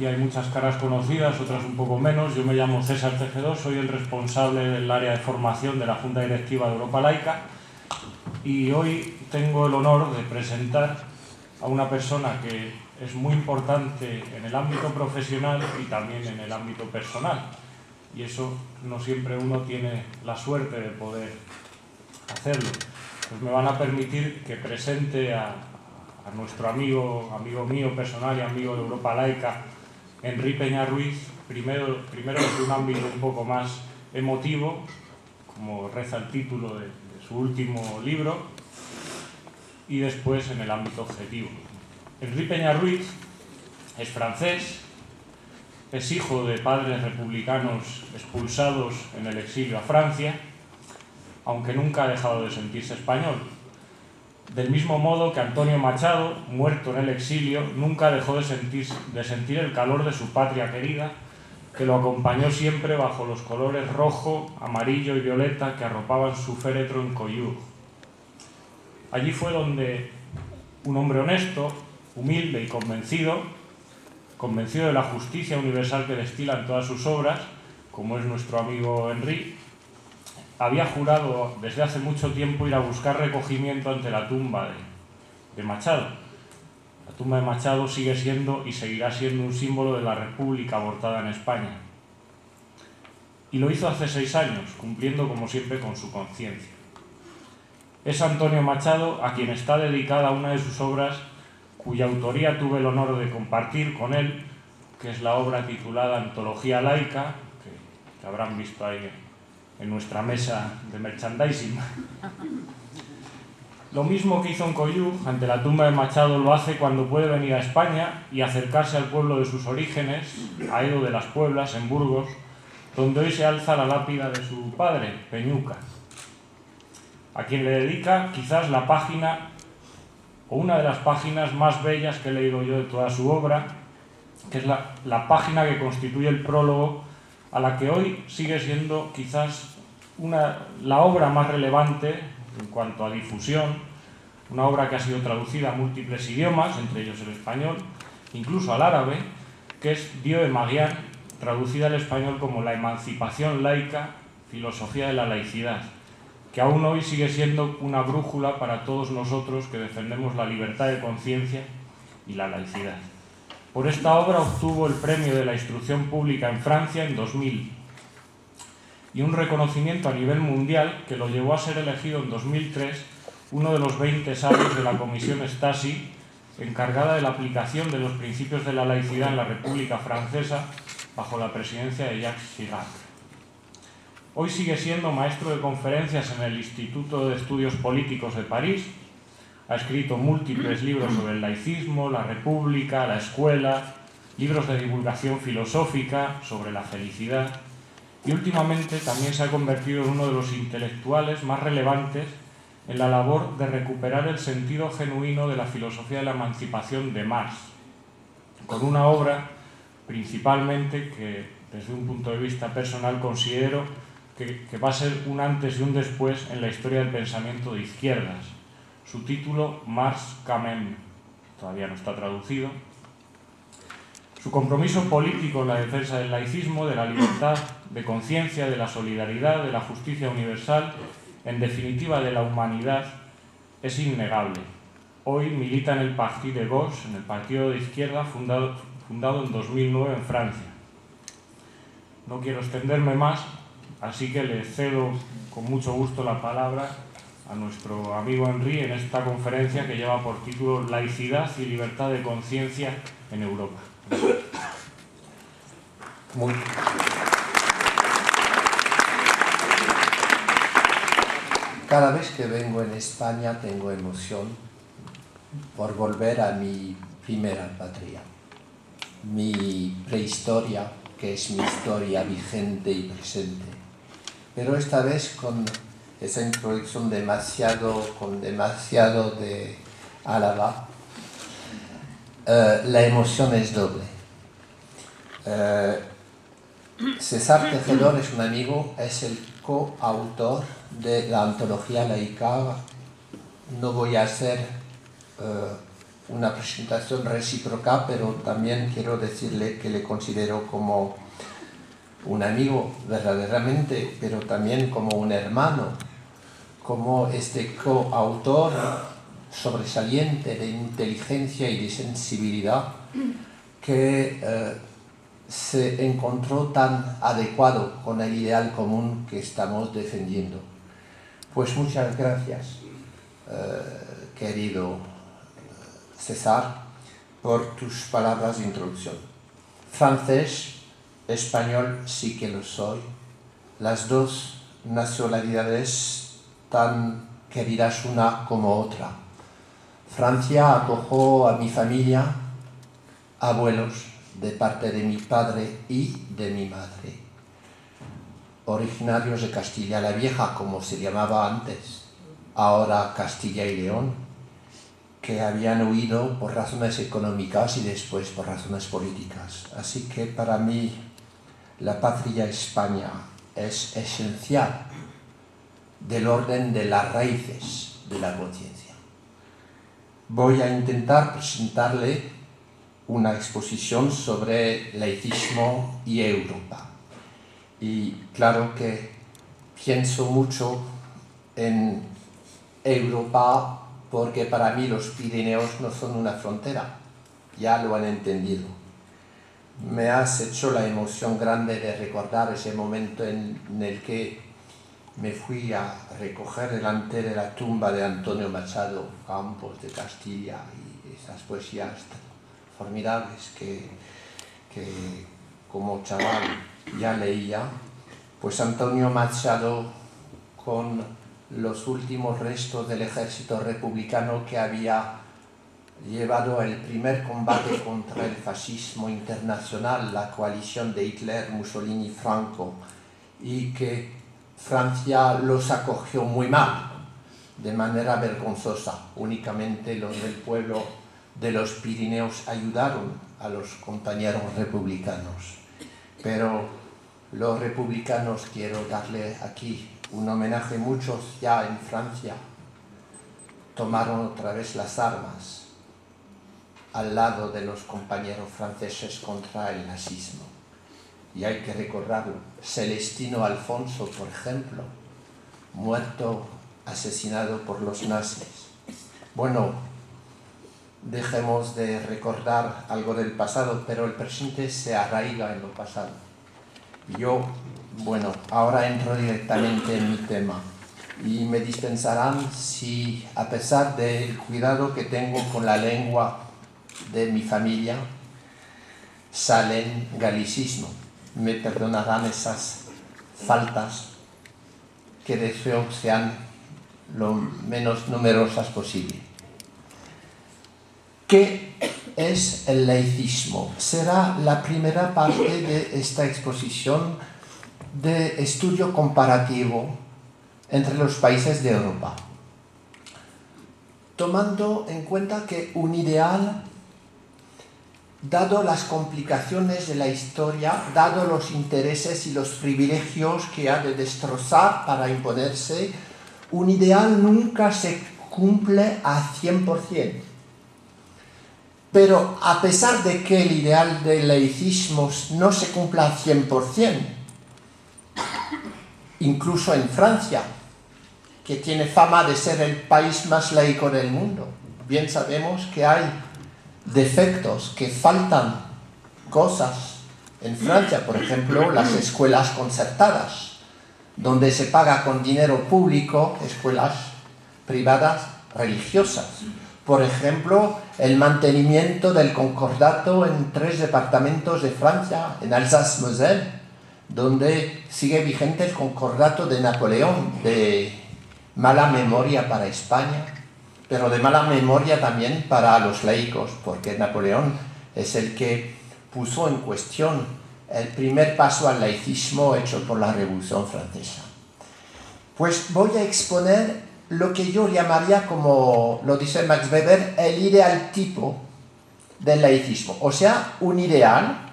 Aquí hay muchas caras conocidas, otras un poco menos. Yo me llamo César Tejedor, soy el responsable del área de formación de la Junta Directiva de Europa Laica y hoy tengo el honor de presentar a una persona que es muy importante en el ámbito profesional y también en el ámbito personal. Y eso no siempre uno tiene la suerte de poder hacerlo. Pues me van a permitir que presente a nuestro amigo mío personal y amigo de Europa Laica, Henry Peña Ruiz, primero desde un ámbito un poco más emotivo, como reza el título de su último libro, y después en el ámbito objetivo. Henry Peña Ruiz es francés, es hijo de padres republicanos expulsados en el exilio a Francia, aunque nunca ha dejado de sentirse español. Del mismo modo que Antonio Machado, muerto en el exilio, nunca dejó de sentir el calor de su patria querida, que lo acompañó siempre bajo los colores rojo, amarillo y violeta que arropaban su féretro en Collioure. Allí fue donde un hombre honesto, humilde y convencido de la justicia universal que destilan todas sus obras, como es nuestro amigo Henry, había jurado desde hace mucho tiempo ir a buscar recogimiento ante la tumba de Machado. La tumba de Machado sigue siendo y seguirá siendo un símbolo de la República abortada en España. Y lo hizo hace 6 años, cumpliendo como siempre con su conciencia. Es Antonio Machado a quien está dedicada una de sus obras, cuya autoría tuve el honor de compartir con él, que es la obra titulada Antología Laica, que habrán visto ahí en nuestra mesa de merchandising. Lo mismo que hizo en Collioure, ante la tumba de Machado, lo hace cuando puede venir a España y acercarse al pueblo de sus orígenes, a Edo de las Pueblas, en Burgos, donde hoy se alza la lápida de su padre, Peñuca, a quien le dedica quizás la página, o una de las páginas más bellas que he leído yo de toda su obra, que es la página que constituye el prólogo, a la que hoy sigue siendo quizás la obra más relevante en cuanto a difusión, una obra que ha sido traducida a múltiples idiomas, entre ellos el español, incluso al árabe, que es Dio de Maguiar, traducida al español como La emancipación laica, filosofía de la laicidad, que aún hoy sigue siendo una brújula para todos nosotros que defendemos la libertad de conciencia y la laicidad. Por esta obra obtuvo el premio de la instrucción pública en Francia en 2000 y un reconocimiento a nivel mundial que lo llevó a ser elegido en 2003 uno de los 20 sabios de la Comisión Stasi, encargada de la aplicación de los principios de la laicidad en la República Francesa bajo la presidencia de Jacques Chirac. Hoy sigue siendo maestro de conferencias en el Instituto de Estudios Políticos de París. Ha escrito múltiples libros sobre el laicismo, la república, la escuela, libros de divulgación filosófica sobre la felicidad y últimamente también se ha convertido en uno de los intelectuales más relevantes en la labor de recuperar el sentido genuino de la filosofía de la emancipación de Marx, con una obra principalmente que desde un punto de vista personal considero que va a ser un antes y un después en la historia del pensamiento de izquierdas. Su título, Marx quand même, todavía no está traducido. Su compromiso político en la defensa del laicismo, de la libertad de conciencia, de la solidaridad, de la justicia universal, en definitiva de la humanidad, es innegable. Hoy milita en el Parti de Gauche, en el partido de izquierda fundado en 2009 en Francia. No quiero extenderme más, así que le cedo con mucho gusto la palabra a nuestro amigo Henry en esta conferencia que lleva por título Laicidad y libertad de conciencia en Europa. Cada vez que vengo en España tengo emoción por volver a mi primera patria, mi prehistoria, que es mi historia vigente y presente. Pero esta vez con esa introducción con demasiado de Álava, la emoción es doble. César Tejedor es un amigo, es el coautor de la Antología Laica. No voy a hacer una presentación recíproca, pero también quiero decirle que le considero como un amigo verdaderamente, pero también como un hermano, como este coautor sobresaliente de inteligencia y de sensibilidad que se encontró tan adecuado con el ideal común que estamos defendiendo. Pues muchas gracias, querido César, por tus palabras de introducción. Francés, español sí que lo soy, las dos nacionalidades tan queridas una como otra. Francia acogó a mi familia, abuelos de parte de mi padre y de mi madre, originarios de Castilla la Vieja, como se llamaba antes, ahora Castilla y León, que habían huido por razones económicas y después por razones políticas. Así que para mí la patria España es esencial del orden de las raíces de la conciencia. Voy a intentar presentarle una exposición sobre laicismo y Europa. Y claro que pienso mucho en Europa porque para mí los Pirineos no son una frontera, ya lo han entendido. Me has hecho la emoción grande de recordar ese momento en el que me fui a recoger delante de la tumba de Antonio Machado Campos de Castilla y esas poesías formidables que como chaval ya leía. Pues Antonio Machado, con los últimos restos del ejército republicano que había llevado el primer combate contra el fascismo internacional, la coalición de Hitler, Mussolini, Franco, y que Francia los acogió muy mal, de manera vergonzosa. Únicamente los del pueblo de los Pirineos ayudaron a los compañeros republicanos. Pero los republicanos, quiero darle aquí un homenaje, muchos ya en Francia tomaron otra vez las armas al lado de los compañeros franceses contra el nazismo. Y hay que recordarlo. Celestino Alfonso, por ejemplo, muerto, asesinado por los nazis. Bueno, dejemos de recordar algo del pasado, pero el presente se arraiga en lo pasado. Yo, bueno, ahora entro directamente en mi tema y me dispensarán si, a pesar del cuidado que tengo con la lengua de mi familia, salen galicismo. Me perdonarán esas faltas que deseo sean lo menos numerosas posible. ¿Qué es el laicismo? Será la primera parte de esta exposición de estudio comparativo entre los países de Europa, tomando en cuenta que un ideal, dado las complicaciones de la historia, dado los intereses y los privilegios que ha de destrozar para imponerse, un ideal nunca se cumple a 100%. Pero a pesar de que el ideal del laicismo no se cumpla al 100%, incluso en Francia, que tiene fama de ser el país más laico del mundo, bien sabemos que hay defectos, que faltan cosas en Francia, por ejemplo, las escuelas concertadas, donde se paga con dinero público escuelas privadas religiosas. Por ejemplo, el mantenimiento del concordato en 3 departamentos de Francia, en Alsace-Moselle, donde sigue vigente el concordato de Napoleón, de mala memoria para España, pero de mala memoria también para los laicos, porque Napoleón es el que puso en cuestión el primer paso al laicismo hecho por la Revolución Francesa. Pues voy a exponer lo que yo llamaría, como lo dice Max Weber, el ideal tipo del laicismo, o sea, un ideal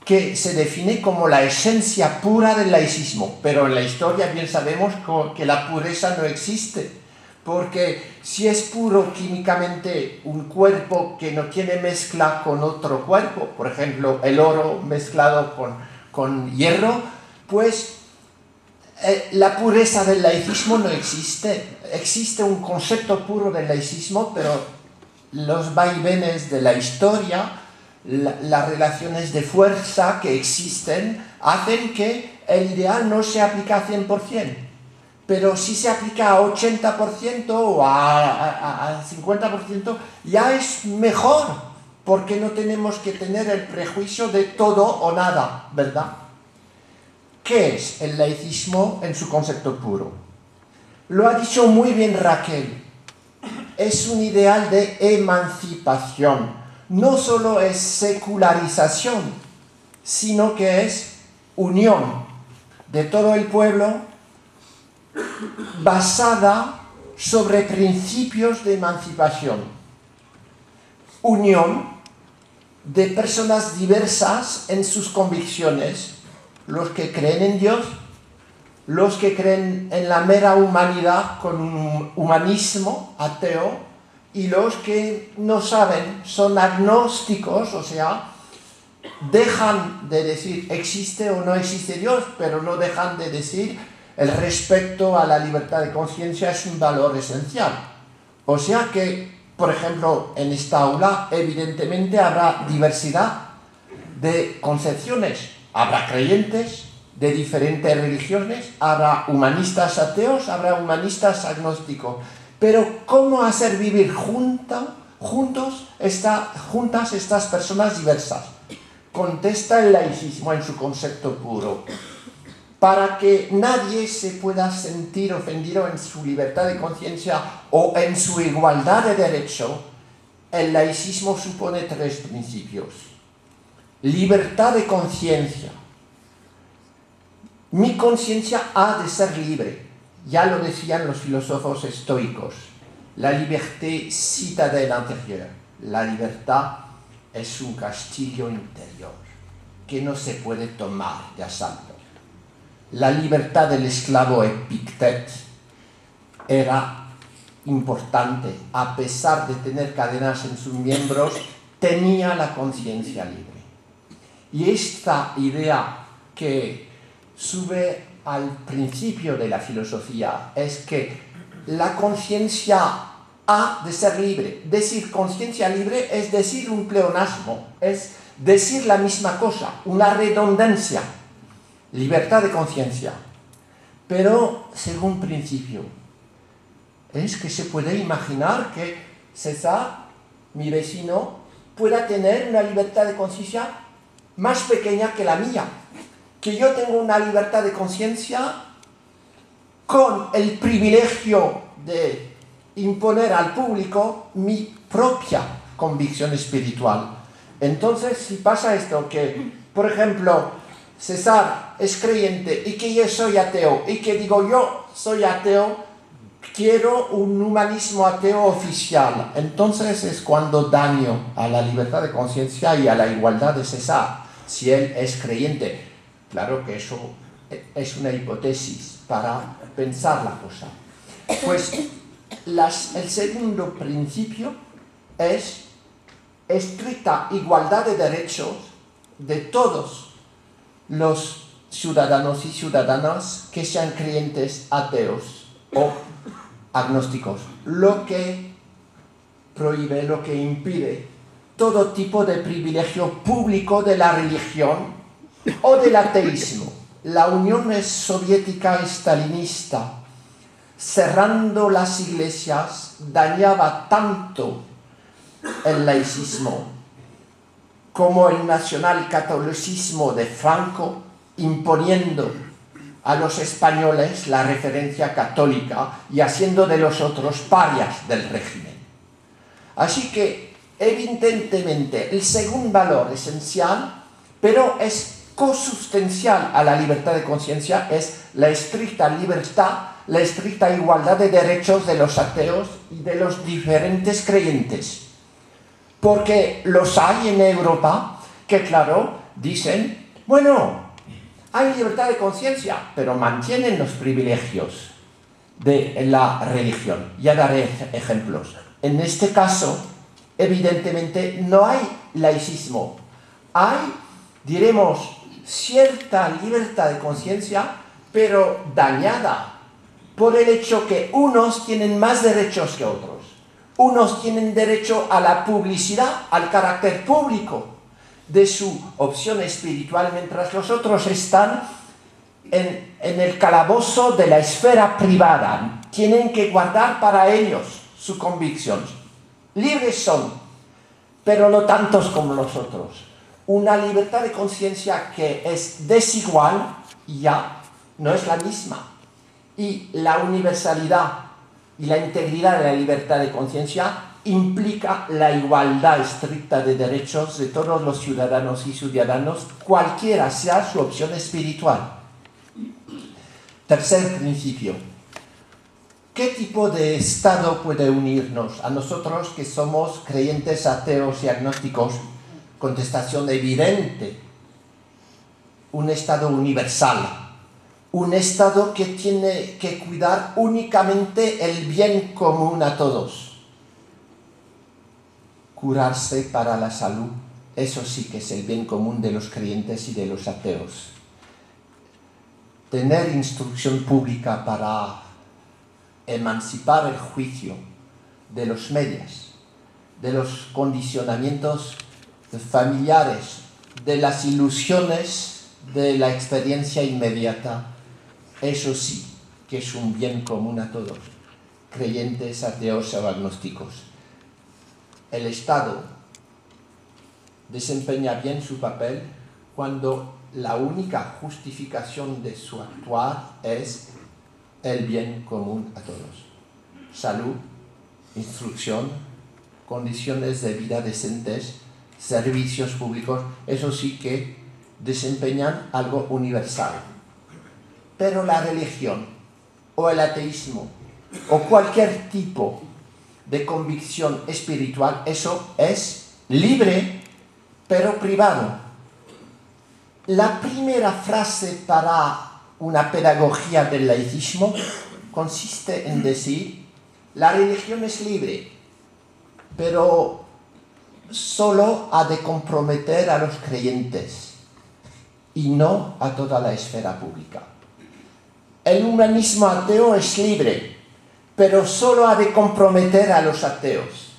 que se define como la esencia pura del laicismo, pero en la historia bien sabemos que la pureza no existe, porque si es puro químicamente un cuerpo que no tiene mezcla con otro cuerpo, por ejemplo, el oro mezclado con hierro, pues la pureza del laicismo no existe. Existe un concepto puro del laicismo, pero los vaivenes de la historia, las relaciones de fuerza que existen, hacen que el ideal no se aplica a 100%. Pero si se aplica a 80% o a 50%, ya es mejor, porque no tenemos que tener el prejuicio de todo o nada, ¿verdad? ¿Qué es el laicismo en su concepto puro? Lo ha dicho muy bien Raquel. Es un ideal de emancipación. No solo es secularización, sino que es unión de todo el pueblo basada sobre principios de emancipación. Unión de personas diversas en sus convicciones, los que creen en Dios, los que creen en la mera humanidad con un humanismo ateo, y los que no saben, son agnósticos, o sea, dejan de decir existe o no existe Dios, pero no dejan de decir el respeto a la libertad de conciencia es un valor esencial. O sea que, por ejemplo, en esta aula evidentemente habrá diversidad de concepciones, habrá creyentes de diferentes religiones, habrá humanistas ateos, habrá humanistas agnósticos, pero ¿cómo hacer vivir juntas estas personas diversas? Contesta el laicismo en su concepto puro. Para que nadie se pueda sentir ofendido en su libertad de conciencia o en su igualdad de derecho, el laicismo supone 3 principios. Libertad de conciencia. Mi conciencia ha de ser libre. Ya lo decían los filósofos estoicos. La liberté citadelle intérieure. La libertad es un castillo interior que no se puede tomar de asalto. La libertad del esclavo Epictet era importante. A pesar de tener cadenas en sus miembros, tenía la conciencia libre. Y esta idea que sube al principio de la filosofía es que la conciencia ha de ser libre. Decir conciencia libre es decir un pleonasmo, es decir la misma cosa, una redundancia. Libertad de conciencia. Pero, según principio, es que se puede imaginar que César, mi vecino, pueda tener una libertad de conciencia más pequeña que la mía. Que yo tengo una libertad de conciencia con el privilegio de imponer al público mi propia convicción espiritual. Entonces, si pasa esto, que, por ejemplo, César es creyente y que yo soy ateo, y que digo yo soy ateo, quiero un humanismo ateo oficial. Entonces es cuando daño a la libertad de conciencia y a la igualdad de César, si él es creyente. Claro que eso es una hipótesis para pensar la cosa. Pues el segundo principio es estricta igualdad de derechos de todos los ciudadanos y ciudadanas que sean creyentes ateos o agnósticos, lo que prohíbe, lo que impide todo tipo de privilegio público de la religión o del ateísmo. La Unión Soviética estalinista, cerrando las iglesias, dañaba tanto el laicismo como el nacionalcatolicismo de Franco, imponiendo a los españoles la referencia católica y haciendo de los otros parias del régimen. Así que, evidentemente, el segundo valor esencial, pero es consustancial a la libertad de conciencia, es la estricta libertad, la estricta igualdad de derechos de los ateos y de los diferentes creyentes. Porque los hay en Europa que, claro, dicen, bueno, hay libertad de conciencia, pero mantienen los privilegios. de la religión. Ya daré ejemplos. En este caso, evidentemente, no hay laicismo. Hay, diremos, cierta libertad de conciencia, pero dañada por el hecho que unos tienen más derechos que otros. Unos tienen derecho a la publicidad, al carácter público de su opción espiritual, mientras los otros están en el calabozo de la esfera privada. Tienen que guardar para ellos su convicción. Libres son, pero no tantos como los otros. Una libertad de conciencia que es desigual ya no es la misma. Y la universalidad y la integridad de la libertad de conciencia implica la igualdad estricta de derechos de todos los ciudadanos y ciudadanos, cualquiera sea su opción espiritual. Tercer principio. ¿Qué tipo de Estado puede unirnos a nosotros que somos creyentes, ateos y agnósticos? Contestación evidente. Un Estado universal. Un Estado que tiene que cuidar únicamente el bien común a todos. Curarse para la salud, eso sí que es el bien común de los creyentes y de los ateos. Tener instrucción pública para emancipar el juicio de los medios, de los condicionamientos familiares, de las ilusiones de la experiencia inmediata, eso sí que es un bien común a todos, creyentes, ateos o agnósticos. El Estado desempeña bien su papel cuando la única justificación de su actuar es el bien común a todos. Salud, instrucción, condiciones de vida decentes, servicios públicos, eso sí que desempeñan algo universal. Pero la religión o el ateísmo o cualquier tipo de convicción espiritual, eso es libre pero privado. La primera frase para una pedagogía del laicismo consiste en decir: la religión es libre, pero solo ha de comprometer a los creyentes y no a toda la esfera pública. El humanismo ateo es libre, pero solo ha de comprometer a los ateos.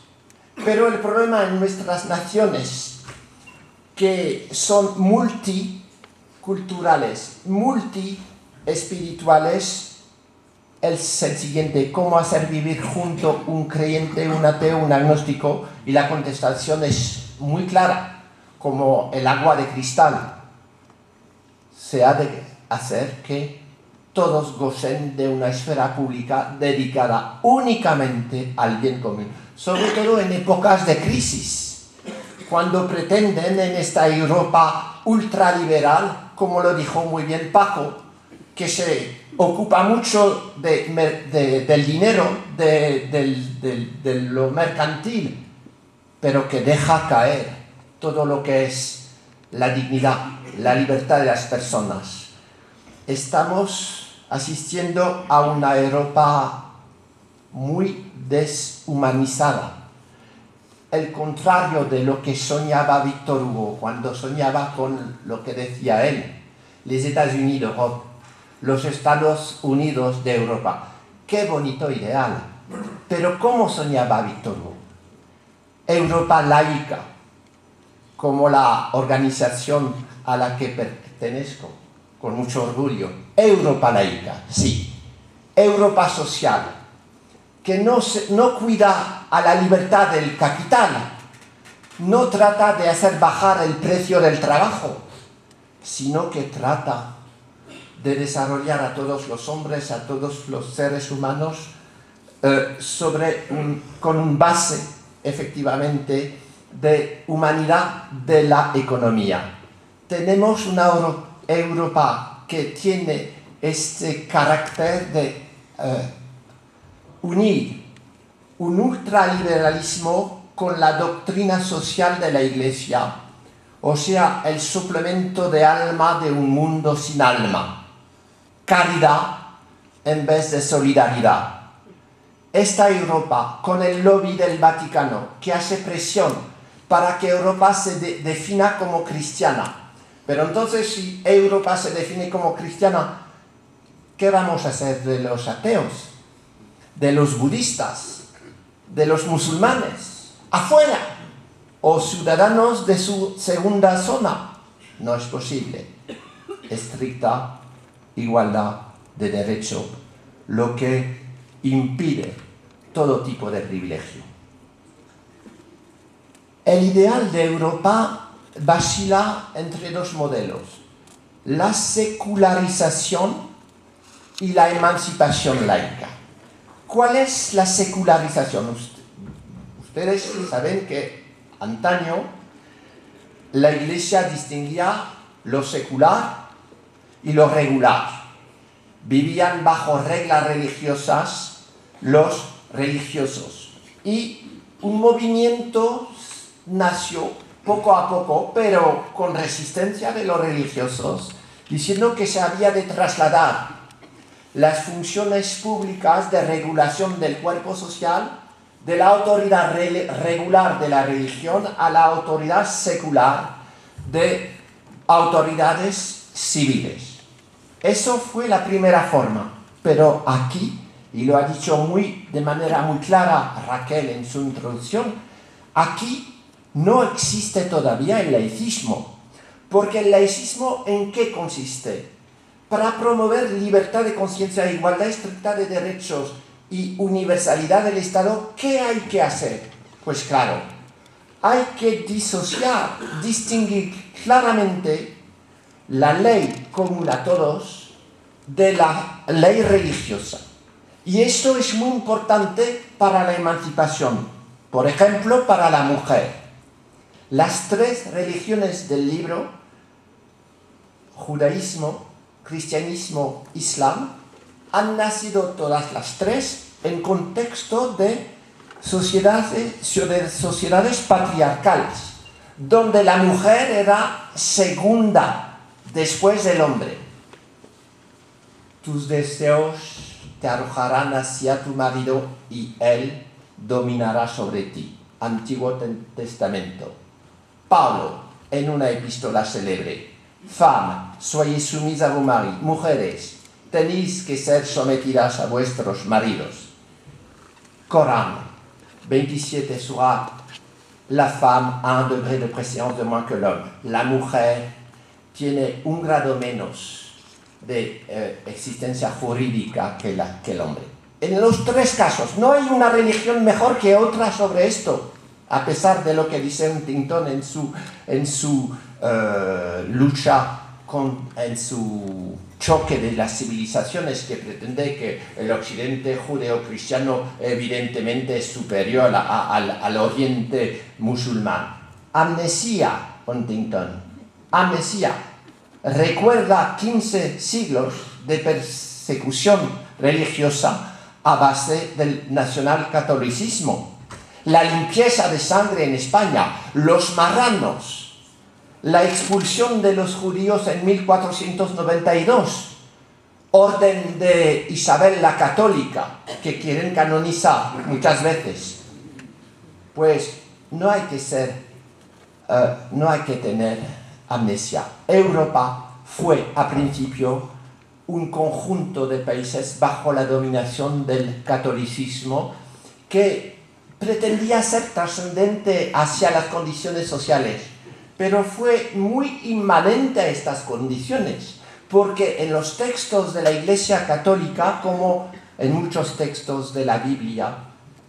Pero el problema en nuestras naciones, que son multiculturales, multiespirituales, es el siguiente: ¿cómo hacer vivir junto un creyente, un ateo, un agnóstico? Y la contestación es muy clara, como el agua de cristal. Se ha de hacer que todos gocen de una esfera pública dedicada únicamente al bien común, sobre todo en épocas de crisis, cuando pretenden en esta Europa ultraliberal, como lo dijo muy bien Paco, que se ocupa mucho del dinero, de lo mercantil, pero que deja caer todo lo que es la dignidad, la libertad de las personas. Estamos asistiendo a una Europa muy deshumanizada. El contrario de lo que soñaba Victor Hugo cuando soñaba con lo que decía él: les États-Unis d'Europe, los Estados Unidos de Europa. ¡Qué bonito ideal! Pero ¿cómo soñaba Victor Hugo? Europa laica, como la organización a la que pertenezco, con mucho orgullo. Europa laica, sí. Europa social, que no cuida a la libertad del capital, no trata de hacer bajar el precio del trabajo, sino que trata de desarrollar a todos los hombres, a todos los seres humanos, con un base, efectivamente, de humanidad de la economía. Tenemos una Europa que tiene este carácter de unir un ultraliberalismo con la doctrina social de la Iglesia, o sea, el suplemento de alma de un mundo sin alma. Caridad, en vez de solidaridad. Esta Europa, con el lobby del Vaticano, que hace presión para que Europa se defina como cristiana. Pero entonces, si Europa se define como cristiana, ¿qué vamos a hacer de los ateos, de los budistas, de los musulmanes? ¡Afuera! ¿O ciudadanos de su segunda zona? No es posible. Estricta igualdad de derecho, lo que impide todo tipo de privilegio. El ideal de Europa vacila entre dos modelos: la secularización y la emancipación laica. ¿Cuál es la secularización? Ustedes saben que antaño la Iglesia distinguía lo secular y lo regular. Vivían bajo reglas religiosas los religiosos. Y un movimiento nació poco a poco, pero con resistencia de los religiosos, diciendo que se había de trasladar las funciones públicas de regulación del cuerpo social de la autoridad regular de la religión a la autoridad secular de autoridades civiles. Eso fue la primera forma, pero aquí, y lo ha dicho de manera muy clara Raquel en su introducción, aquí no existe todavía el laicismo, porque el laicismo ¿en qué consiste? Para promover libertad de conciencia, igualdad estricta de derechos y universalidad del Estado, ¿qué hay que hacer? Pues claro, hay que distinguir claramente la ley común a todos de la ley religiosa. Y esto es muy importante para la emancipación. Por ejemplo, para la mujer. Las tres religiones del libro, judaísmo, cristianismo, islam, han nacido todas las tres en contexto de sociedades patriarcales, donde la mujer era segunda después del hombre. Tus deseos te arrojarán hacia tu marido y él dominará sobre ti. Antiguo Testamento. Pablo, en una epístola célebre: Femmes, soyez soumises a vos maris. Mujeres, tenéis que ser sometidas a vuestros maridos. Corán 27 Surah: la femme a un degré de préséance de moins que l'homme. La mujer tiene un grado menos de existencia jurídica que el hombre. En los tres casos, no hay una religión mejor que otra sobre esto, a pesar de lo que dice Huntington en su lucha, en su choque de las civilizaciones, que pretende que el occidente judeo-cristiano evidentemente es superior al oriente musulmán. Amnesia, Huntington, amnesia. Recuerda 15 siglos de persecución religiosa a base del nacionalcatolicismo, la limpieza de sangre en España, los marranos, la expulsión de los judíos en 1492, orden de Isabel la Católica, que quieren canonizar muchas veces. Pues no hay que tener amnesia. Europa fue a principio un conjunto de países bajo la dominación del catolicismo que pretendía ser trascendente hacia las condiciones sociales, pero fue muy inmanente a estas condiciones, porque en los textos de la Iglesia Católica, como en muchos textos de la Biblia,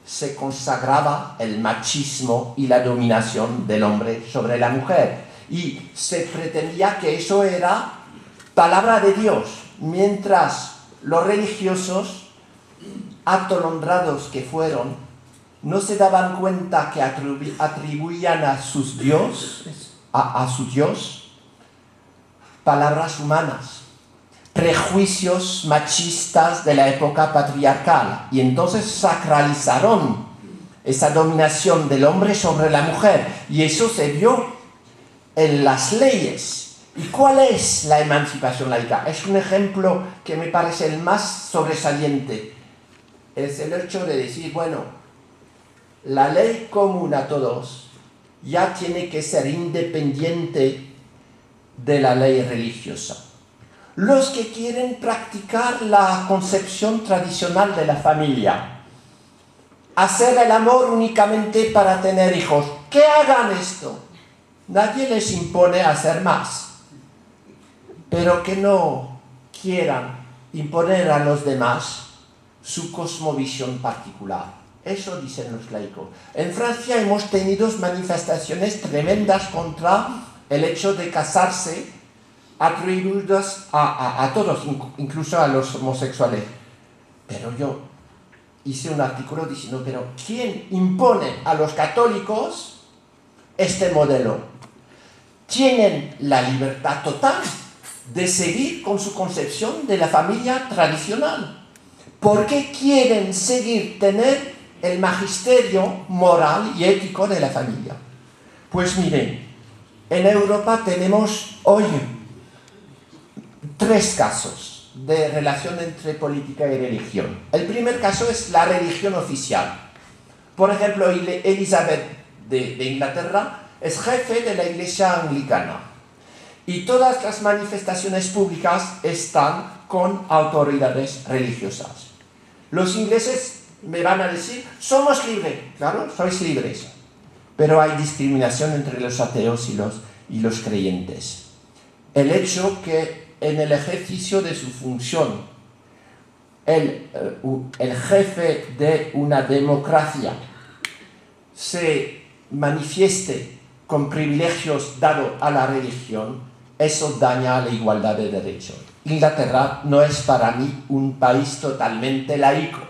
se consagraba el machismo y la dominación del hombre sobre la mujer, y se pretendía que eso era palabra de Dios, mientras los religiosos, atolondrados que fueron, no se daban cuenta que atribuían a sus dioses, a su Dios, palabras humanas, prejuicios machistas de la época patriarcal, y entonces sacralizaron esa dominación del hombre sobre la mujer, y eso se vio en las leyes ¿Y cuál es la emancipación laica? Es un ejemplo que me parece el más sobresaliente. Es el hecho de decir, bueno, la ley común a todos ya tiene que ser independiente de la ley religiosa. Los que quieren practicar la concepción tradicional de la familia, hacer el amor únicamente para tener hijos, que hagan esto. Nadie les impone hacer más, pero que no quieran imponer a los demás su cosmovisión particular. Eso dicen los laicos. En Francia hemos tenido manifestaciones tremendas contra el hecho de casarse atribuidas a todos, incluso a los homosexuales. Pero yo hice un artículo diciendo, pero ¿quién impone a los católicos este modelo? Tienen la libertad total de seguir con su concepción de la familia tradicional. ¿Por qué quieren seguir tener el magisterio moral y ético de la familia? Pues miren, en Europa tenemos hoy 3 casos de relación entre política y religión. El primer caso es la religión oficial. Por ejemplo, Elizabeth de Inglaterra es jefe de la Iglesia Anglicana y todas las manifestaciones públicas están con autoridades religiosas. Los ingleses me van a decir, somos libres. Claro, sois libres, pero hay discriminación entre los ateos y los creyentes. El hecho que en el ejercicio de su función el jefe de una democracia se manifieste con privilegios dados a la religión, eso daña la igualdad de derechos. Inglaterra no es para mí un país totalmente laico,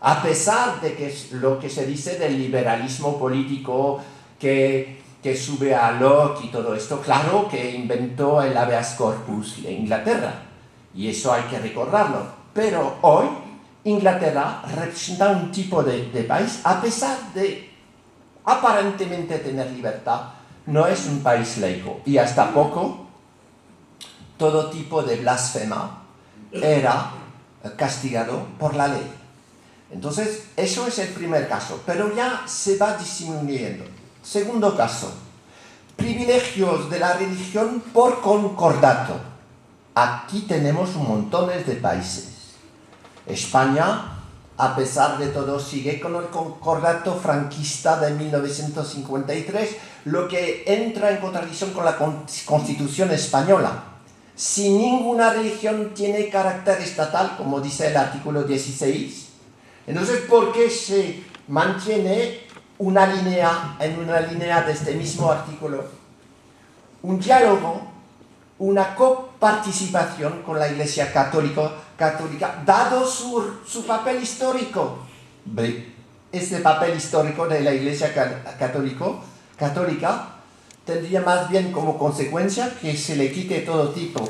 a pesar de que es lo que se dice del liberalismo político que sube a Locke y todo esto. Claro que inventó el habeas corpus en Inglaterra, y eso hay que recordarlo. Pero hoy Inglaterra representa un tipo de país, a pesar de aparentemente tener libertad, no es un país laico. Y hasta poco, todo tipo de blasfema era castigado por la ley. Entonces, eso es el primer caso, pero ya se va disminuyendo. Segundo caso, privilegios de la religión por concordato. Aquí tenemos un montón de países. España, a pesar de todo, sigue con el concordato franquista de 1953, lo que entra en contradicción con la Constitución española. Si ninguna religión tiene carácter estatal, como dice el artículo 16, entonces, ¿por qué se mantiene en una línea de este mismo artículo? Un diálogo, una coparticipación con la Iglesia católica, dado su papel histórico. Este papel histórico de la Iglesia católica tendría más bien como consecuencia que se le quite todo tipo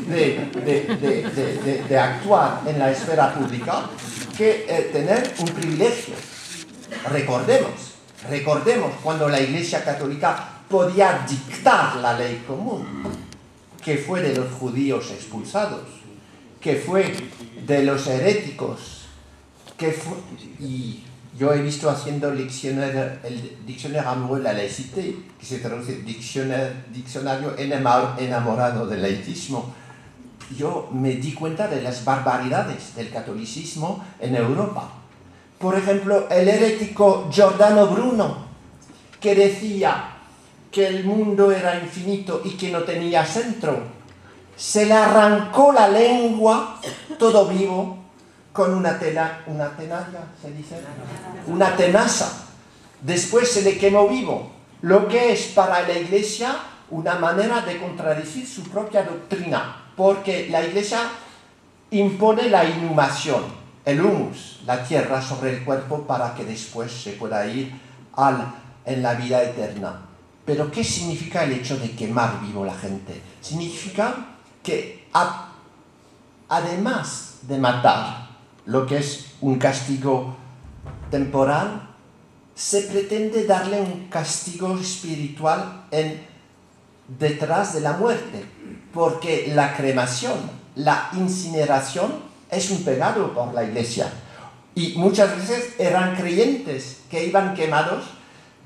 de actuar en la esfera pública, que tener un privilegio. Recordemos cuando la Iglesia católica podía dictar la ley común, que fue de los judíos expulsados, que fue de los heréticos, y yo he visto haciendo el diccionario amoureux de la laïcité, que se traduce diccionario enamorado del laicismo. Yo me di cuenta de las barbaridades del catolicismo en Europa. Por ejemplo, el herético Giordano Bruno, que decía que el mundo era infinito y que no tenía centro, se le arrancó la lengua, todo vivo, con una tenaza. Después se le quemó vivo, lo que es para la Iglesia una manera de contradecir su propia doctrina, porque la Iglesia impone la inhumación, el humus, la tierra sobre el cuerpo, para que después se pueda ir en la vida eterna. Pero ¿qué significa el hecho de quemar vivo la gente? Significa que además de matar, lo que es un castigo temporal, se pretende darle un castigo espiritual en detrás de la muerte, porque la cremación, la incineración es un pecado por la Iglesia. Y muchas veces eran creyentes que iban quemados,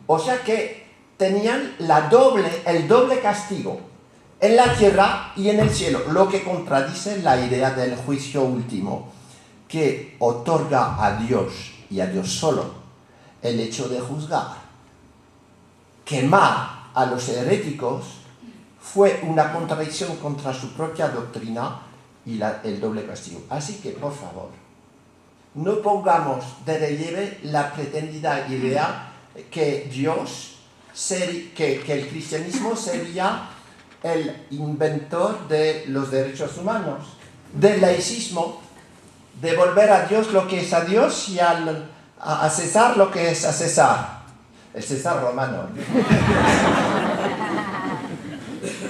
o sea que tenían el doble castigo en la tierra y en el cielo, lo que contradice la idea del juicio último, que otorga a Dios y a Dios solo el hecho de juzgar. Quemar a los heréticos fue una contradicción contra su propia doctrina y el doble castigo. Así que, por favor, no pongamos de relieve la pretendida idea que que el cristianismo sería el inventor de los derechos humanos, del laicismo, de volver a Dios lo que es a Dios y a César lo que es a César, el César romano.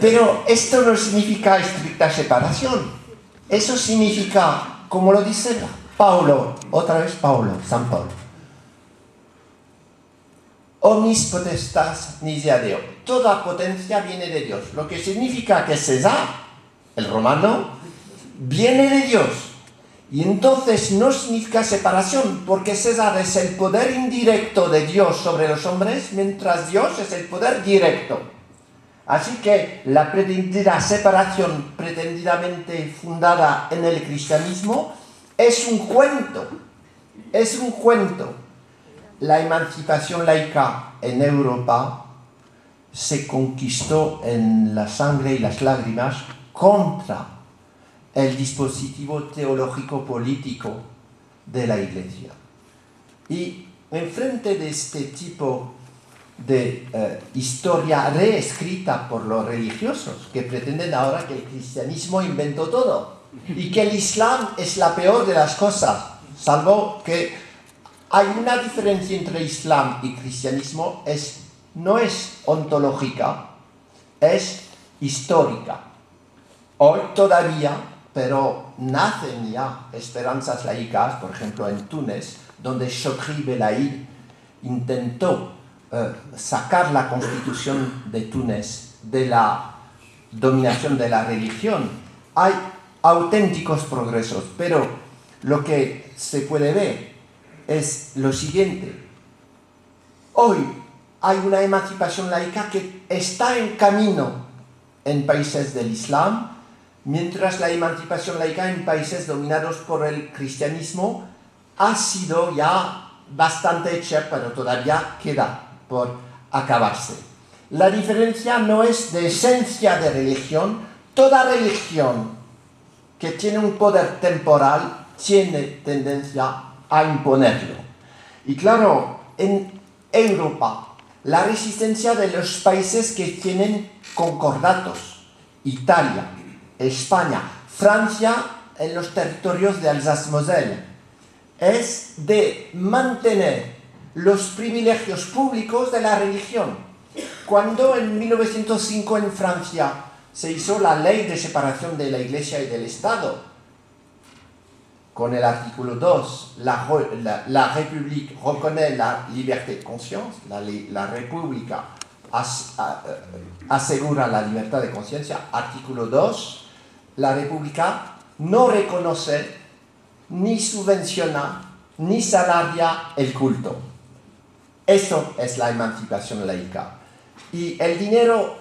Pero esto no significa estricta separación. Eso significa, como lo dice Paulo, otra vez Paulo, San Pablo, omnis potestas nihil Deo. Toda potencia viene de Dios. Lo que significa que César, el romano, viene de Dios. Y entonces no significa separación, porque César es el poder indirecto de Dios sobre los hombres, mientras Dios es el poder directo. Así que la pretendida separación pretendidamente fundada en el cristianismo es un cuento. Es un cuento. La emancipación laica en Europa se conquistó en la sangre y las lágrimas contra el dispositivo teológico político de la Iglesia. Y enfrente de este tipo de historia reescrita por los religiosos, que pretenden ahora que el cristianismo inventó todo y que el Islam es la peor de las cosas, salvo que hay una diferencia entre Islam y cristianismo, no es ontológica, es histórica. Hoy todavía, pero nacen ya esperanzas laicas, por ejemplo en Túnez, donde Chokri Belaid intentó sacar la constitución de Túnez de la dominación de la religión. Hay auténticos progresos, pero lo que se puede ver es lo siguiente. Hoy hay una emancipación laica que está en camino en países del Islam, mientras la emancipación laica en países dominados por el cristianismo ha sido ya bastante hecha, pero todavía queda por acabarse. La diferencia no es de esencia de religión. Toda religión que tiene un poder temporal tiene tendencia a imponerlo. Y claro, en Europa, la resistencia de los países que tienen concordatos, Italia, España, Francia, en los territorios de Alsace-Moselle, es de mantener los privilegios públicos de la religión. Cuando en 1905 en Francia se hizo la ley de separación de la Iglesia y del Estado, con el artículo 2, la République reconnaît la liberté de conscience, la República asegura la libertad de conciencia, artículo 2, la República no reconoce, ni subvenciona, ni salaria el culto. Eso es la emancipación laica. Y el dinero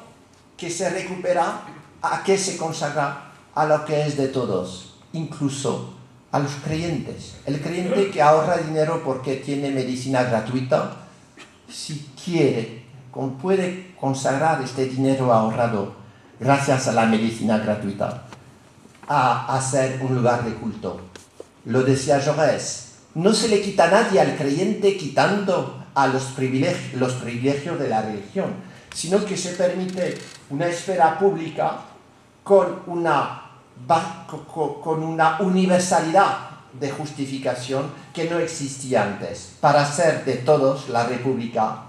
que se recupera, ¿a qué se consagra? A lo que es de todos, incluso a los creyentes. El creyente que ahorra dinero porque tiene medicina gratuita, si quiere, puede consagrar este dinero ahorrado gracias a la medicina gratuita a hacer un lugar de culto. Lo decía Jaurès, no se le quita a nadie al creyente quitando a los privilegios de la religión, sino que se permite una esfera pública con una universalidad de justificación que no existía antes. Para ser de todos, la República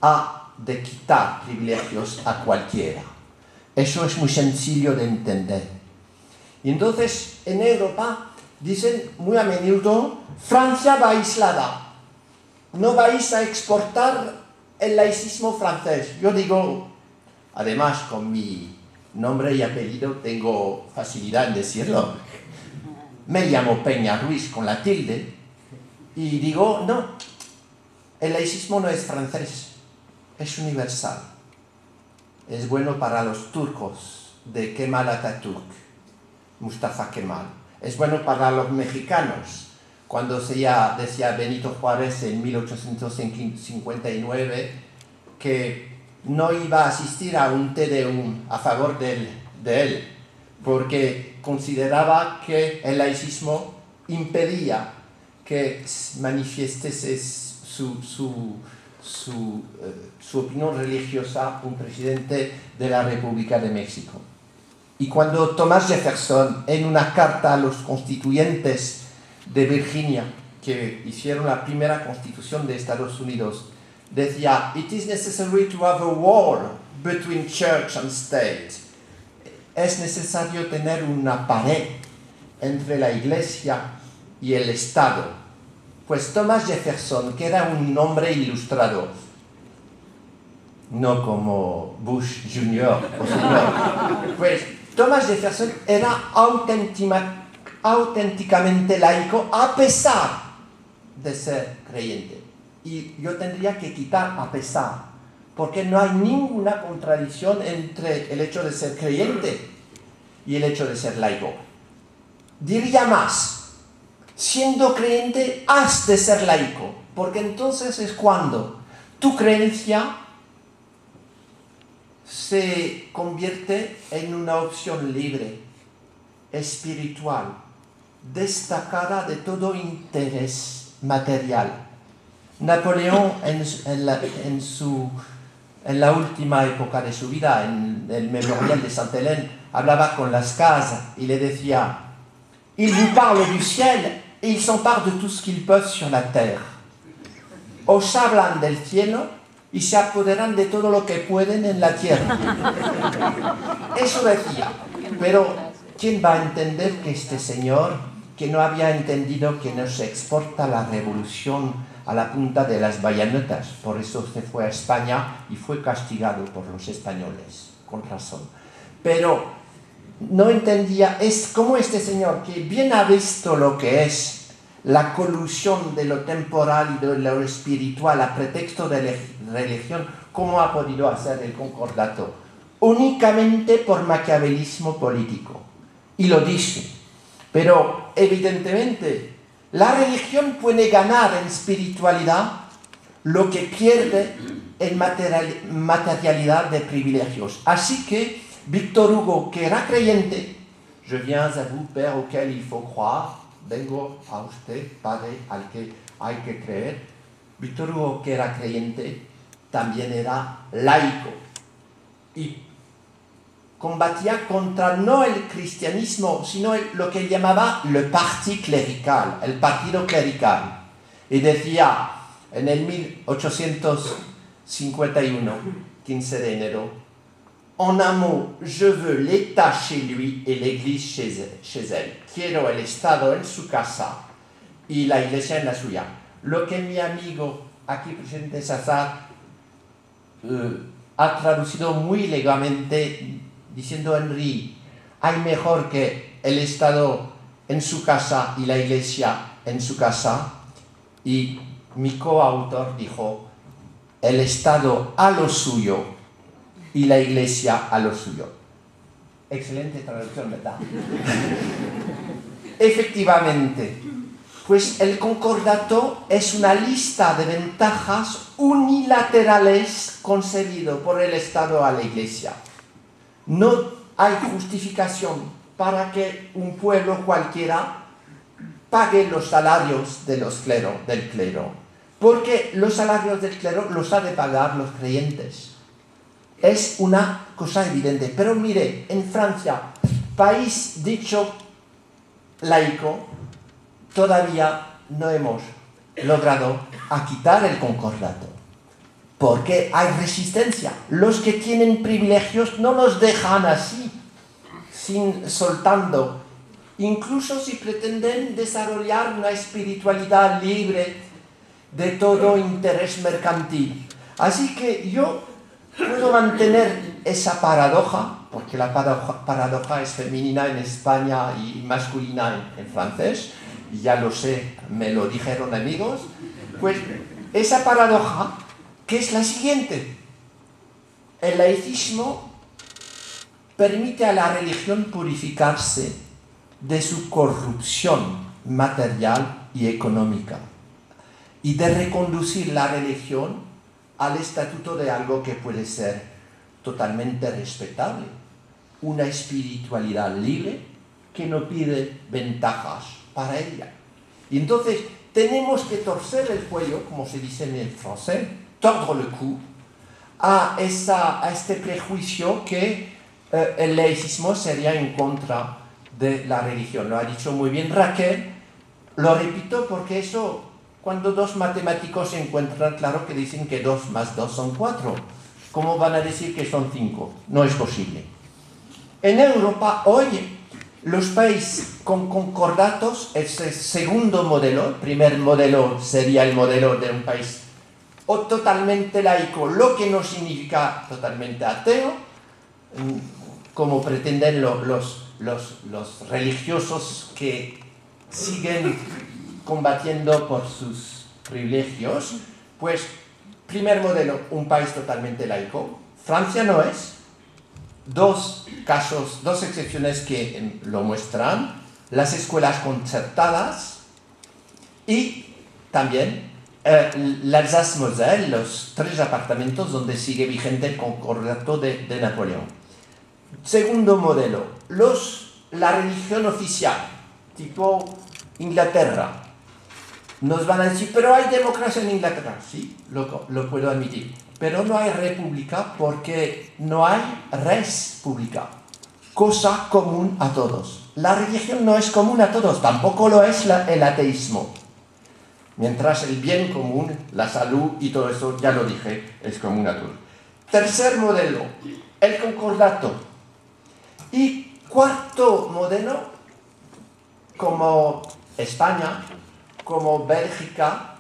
ha de quitar privilegios a cualquiera. Eso es muy sencillo de entender. Y entonces, en Europa, dicen muy a menudo, Francia va aislada. No vais a exportar el laicismo francés. Yo digo, Además, con mi nombre y apellido tengo facilidad en decirlo. Me llamo Peña Ruiz con la tilde y digo, no, el laicismo no es francés, es universal. Es bueno para los turcos de Kemal Atatürk, Mustafa Kemal. Es bueno para los mexicanos, cuando decía Benito Juárez en 1859 que no iba a asistir a un Te Deum a favor de él, porque consideraba que el laicismo impedía que manifiestase su opinión religiosa un presidente de la República de México. Y cuando Thomas Jefferson, en una carta a los constituyentes de Virginia, que hicieron la primera constitución de Estados Unidos, decía, "It is necessary to have a wall between church and state." Es necesario tener una pared entre la iglesia y el Estado. Pues Thomas Jefferson, que era un hombre ilustrado, no como Bush Jr. o Sr., pues Thomas Jefferson era auténticamente laico a pesar de ser creyente. Y yo tendría que quitar a pesar, porque no hay ninguna contradicción entre el hecho de ser creyente y el hecho de ser laico. Diría más, siendo creyente has de ser laico, porque entonces es cuando tu creencia se convierte en una opción libre, espiritual, destacada de todo interés material. Napoleón en la última época de su vida, en el Memorial de Sainte-Hélène, hablaba con Lascaz y le decía, ils vous parlent du ciel et ils s'emparent de tout ce qu'ils peuvent sur la terre. Os hablan del cielo y se apoderan de todo lo que pueden en la tierra. Eso decía. Pero ¿quién va a entender que este señor, que no había entendido que no se exporta la revolución a la punta de las bayonetas, por eso se fue a España y fue castigado por los españoles, con razón? Pero no entendía, es como este señor que bien ha visto lo que es la colusión de lo temporal y de lo espiritual a pretexto de religión, ¿cómo ha podido hacer el concordato? Únicamente por maquiavelismo político. Y lo dice. Pero evidentemente la religión puede ganar en espiritualidad lo que pierde en materialidad de privilegios. Así que Víctor Hugo, que era creyente, je viens à vous, Père auquel il faut croire, vengo a usted, Padre al que hay que creer. Víctor Hugo, que era creyente, también era laico y combatía contra no el cristianismo, sino lo que él llamaba le parti clerical, el partido clerical. Y decía en el 1851, 15 de enero, en un mot, je veux l'État chez lui et l'Église chez elle. Quiero el Estado en su casa y la Iglesia en la suya. Lo que mi amigo aquí presente Sazar ha traducido muy legalmente diciendo Henry, hay mejor que el Estado en su casa y la Iglesia en su casa. Y mi coautor dijo, el Estado a lo suyo y la Iglesia a lo suyo. Excelente traducción, ¿verdad? Efectivamente, pues el concordato es una lista de ventajas unilaterales concedido por el Estado a la Iglesia. No hay justificación para que un pueblo cualquiera pague los salarios del clero, porque los salarios del clero los ha de pagar los creyentes. Es una cosa evidente. Pero mire, en Francia, país dicho laico, todavía no hemos logrado quitar el concordato. Porque hay resistencia. Los que tienen privilegios no los dejan así, soltando. Incluso si pretenden desarrollar una espiritualidad libre de todo interés mercantil. Así que yo puedo mantener esa paradoja, porque la paradoja es femenina en España y masculina en francés, y ya lo sé, me lo dijeron amigos, pues esa paradoja que es la siguiente: el laicismo permite a la religión purificarse de su corrupción material y económica y de reconducir la religión al estatuto de algo que puede ser totalmente respetable, una espiritualidad libre que no pide ventajas para ella. Y entonces tenemos que torcer el cuello, como se dice en el francés, tordre le cou, a este prejuicio que el laicismo sería en contra de la religión. Lo ha dicho muy bien Raquel, lo repito porque eso, cuando dos matemáticos se encuentran, claro que dicen que 2 más 2 son 4. ¿Cómo van a decir que son 5? No es posible. En Europa, hoy, los países con concordatos, es el segundo modelo. El primer modelo sería el modelo de un país o totalmente laico, lo que no significa totalmente ateo, como pretenden los religiosos que siguen combatiendo por sus privilegios. Pues, primer modelo, un país totalmente laico. Francia no es. Dos excepciones que lo muestran: las escuelas concertadas y también l'Alsace-Moselle, los 3 departamentos donde sigue vigente el concordato de Napoleón. Segundo modelo, la religión oficial, tipo Inglaterra. Nos van a decir, pero hay democracia en Inglaterra. Sí, lo puedo admitir. Pero no hay república porque no hay res pública, cosa común a todos. La religión no es común a todos, tampoco lo es el ateísmo. Mientras el bien común, la salud y todo eso, ya lo dije, es común a todos. Tercer modelo, el concordato. Y cuarto modelo, como España, como Bélgica,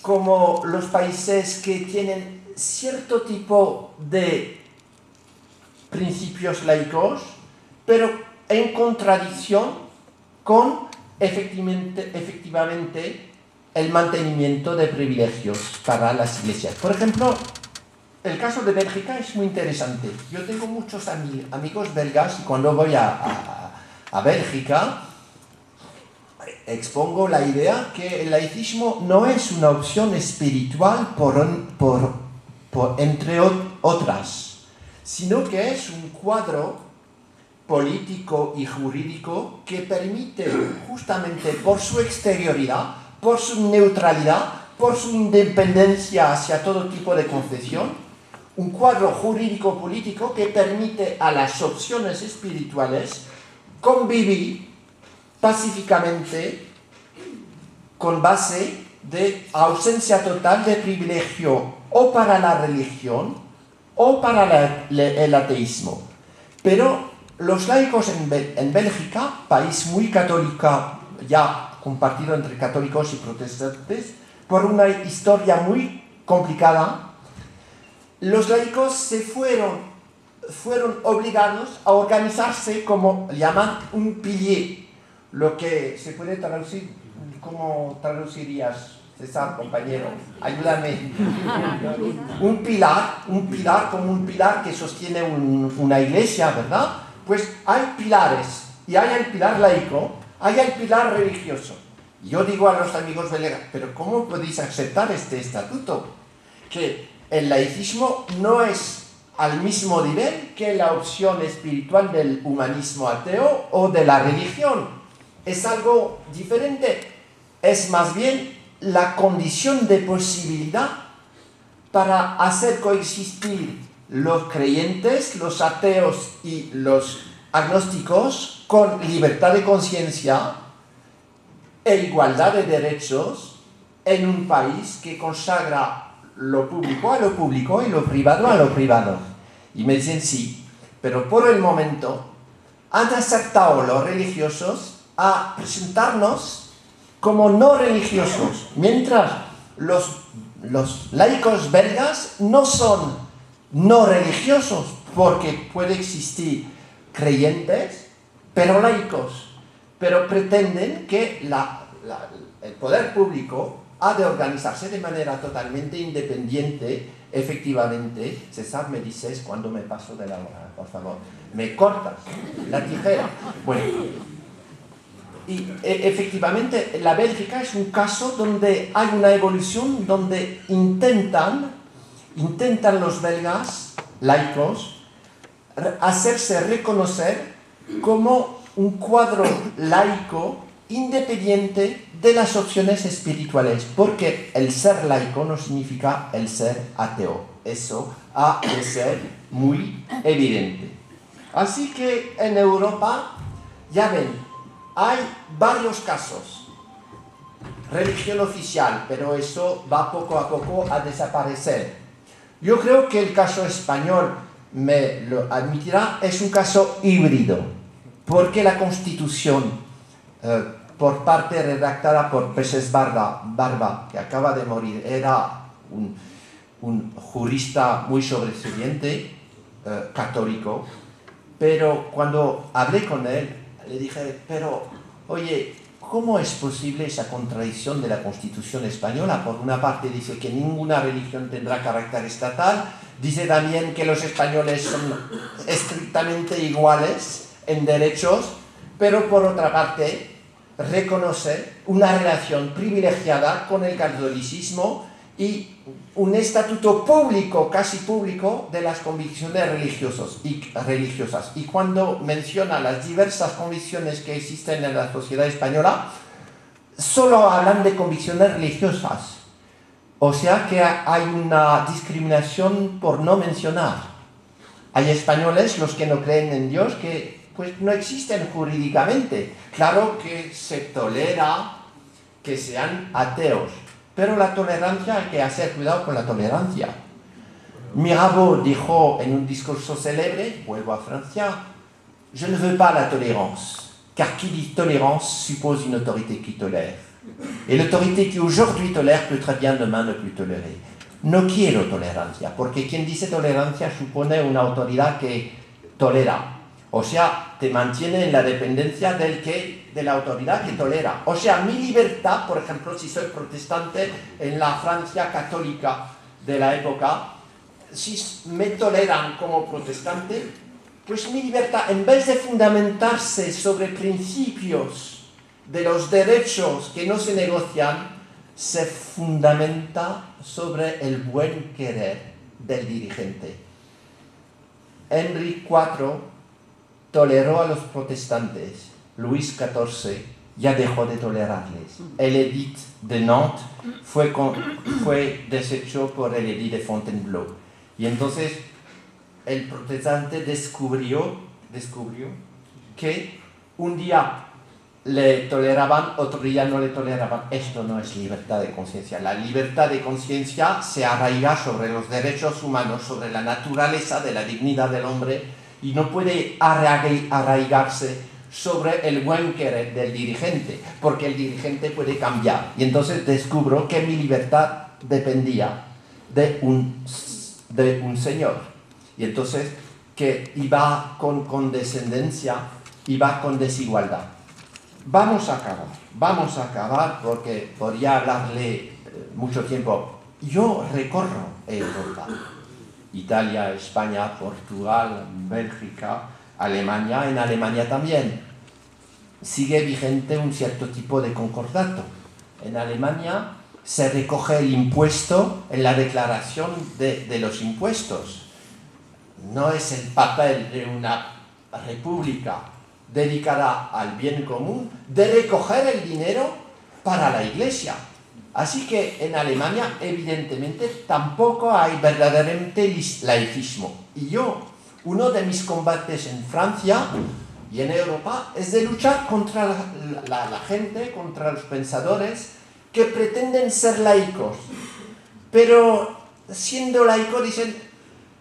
como los países que tienen cierto tipo de principios laicos, pero en contradicción con efectivamente el mantenimiento de privilegios para las iglesias. Por ejemplo, el caso de Bélgica es muy interesante. Yo tengo muchos amigos belgas y cuando voy a Bélgica expongo la idea que el laicismo no es una opción espiritual entre otras, sino que es un cuadro político y jurídico que permite, justamente por su exterioridad, por su neutralidad, por su independencia hacia todo tipo de concesión, un cuadro jurídico-político que permite a las opciones espirituales convivir pacíficamente con base de ausencia total de privilegio o para la religión o para el ateísmo. Pero los laicos en Bélgica, país muy católico, ya compartido entre católicos y protestantes, por una historia muy complicada, los laicos se fueron obligados a organizarse como llaman un pilier, lo que se puede traducir. ¿Cómo traducirías, César, compañero? Ayúdame. Un pilar como un pilar que sostiene una iglesia, ¿verdad? Pues hay pilares, y hay el pilar laico, hay el pilar religioso. Yo digo a los amigos belgas, pero ¿cómo podéis aceptar este estatuto? Que el laicismo no es al mismo nivel que la opción espiritual del humanismo ateo o de la religión. Es algo diferente. Es más bien la condición de posibilidad para hacer coexistir los creyentes, los ateos y los agnósticos con libertad de conciencia e igualdad de derechos en un país que consagra lo público a lo público y lo privado a lo privado. Y me dicen sí, pero por el momento han aceptado los religiosos a presentarnos como no religiosos, mientras los laicos belgas no son no religiosos, porque puede existir creyentes, pero laicos, pero pretenden que el poder público ha de organizarse de manera totalmente independiente. Efectivamente, César, me dices cuando me paso de la hora, por favor, me cortas la tijera. Bueno, y efectivamente la Bélgica es un caso donde hay una evolución, donde intentan los belgas laicos hacerse reconocer como un cuadro laico independiente de las opciones espirituales, porque el ser laico no significa el ser ateo. Eso ha de ser muy evidente. Así que en Europa, ya ven, hay varios casos. Religión oficial, pero eso va poco a poco a desaparecer. Yo creo que el caso español, me lo admitirá, es un caso híbrido, porque la Constitución, por parte redactada por Peces Barba, que acaba de morir, era un jurista muy sobresaliente, católico, pero cuando hablé con él, le dije, pero, oye, ¿cómo es posible esa contradicción de la Constitución española? Por una parte dice que ninguna religión tendrá carácter estatal, dice también que los españoles son estrictamente iguales en derechos, pero por otra parte reconoce una relación privilegiada con el catolicismo y un estatuto público, casi público, de las convicciones religiosas. Y cuando menciona las diversas convicciones que existen en la sociedad española, solo hablan de convicciones religiosas. O sea que hay una discriminación por no mencionar. Hay españoles, los que no creen en Dios, que pues no existen jurídicamente. Claro que se tolera que sean ateos, pero la tolerancia, hay que hacer cuidado con la tolerancia. Mirabeau dijo en un discurso célebre, vuelvo a Francia, je ne veux pas la tolérance, car qui dit tolérance suppose une autorité qui tolère. Et l'autorité qui aujourd'hui tolère peut très bien demain ne plus tolérer. No quiero tolerancia, porque quien dice tolerancia supone una autoridad que tolera. O sea, te mantiene en la dependencia de la autoridad que tolera. O sea, mi libertad, por ejemplo, si soy protestante en la Francia católica de la época, si me toleran como protestante, pues mi libertad, en vez de fundamentarse sobre principios de los derechos que no se negocian, se fundamenta sobre el buen querer del dirigente. Henry IV toleró a los protestantes. Luis XIV ya dejó de tolerarles. El edit de Nantes fue deshecho por el edit de Fontainebleau. Y entonces el protestante descubrió que un día le toleraban, otro día no le toleraban. Esto no es libertad de conciencia. La libertad de conciencia se arraiga sobre los derechos humanos, sobre la naturaleza de la dignidad del hombre, y no puede arraigarse sobre el buen querer del dirigente, porque el dirigente puede cambiar. Y entonces descubro que mi libertad dependía de un señor. Y entonces que iba con condescendencia, iba con desigualdad. Vamos a acabar porque podría hablarle mucho tiempo. Yo recorro Europa. Italia, España, Portugal, Bélgica, Alemania. En Alemania también sigue vigente un cierto tipo de concordato. En Alemania se recoge el impuesto en la declaración de los impuestos. No es el papel de una república dedicada al bien común de recoger el dinero para la iglesia. Así que en Alemania, evidentemente, tampoco hay verdaderamente laicismo. Y uno de mis combates en Francia y en Europa es de luchar contra la gente, contra los pensadores que pretenden ser laicos. Pero siendo laicos dicen,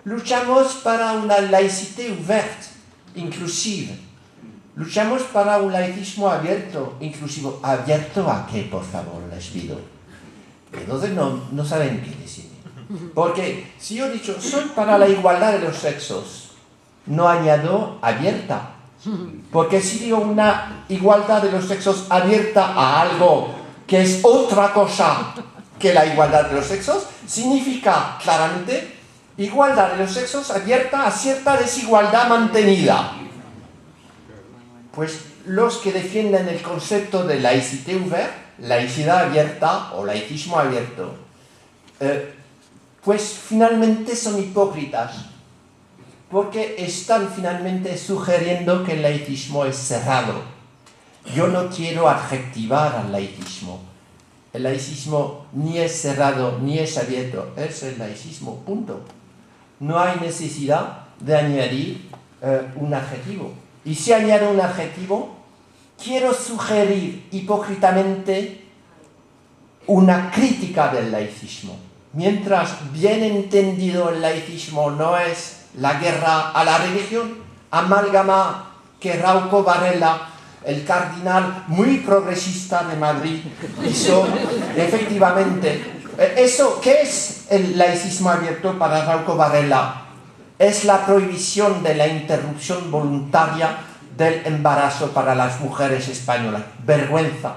luchamos para una laïcité ouverte, inclusive. Luchamos para un laicismo abierto, inclusivo. ¿Abierto a qué, por favor, les pido? Entonces no saben qué decir. Porque si yo he dicho, soy para la igualdad de los sexos, no añado abierta. Porque si digo una igualdad de los sexos abierta a algo que es otra cosa que la igualdad de los sexos, significa claramente igualdad de los sexos abierta a cierta desigualdad mantenida. Pues los que defienden el concepto de laïcité ouverte, laicidad abierta o laicismo abierto, pues finalmente son hipócritas, porque están finalmente sugiriendo que el laicismo es cerrado. Yo no quiero adjetivar al laicismo. El laicismo ni es cerrado ni es abierto, es el laicismo, punto. No hay necesidad de añadir un adjetivo. Y si añado un adjetivo, quiero sugerir hipócritamente una crítica del laicismo. Mientras bien entendido el laicismo no es la guerra a la religión, amalgama que Rauco Varela, el cardenal muy progresista de Madrid, hizo efectivamente. ¿Qué es el laicismo abierto para Rauco Varela? Es la prohibición de la interrupción voluntaria del embarazo para las mujeres españolas. Vergüenza,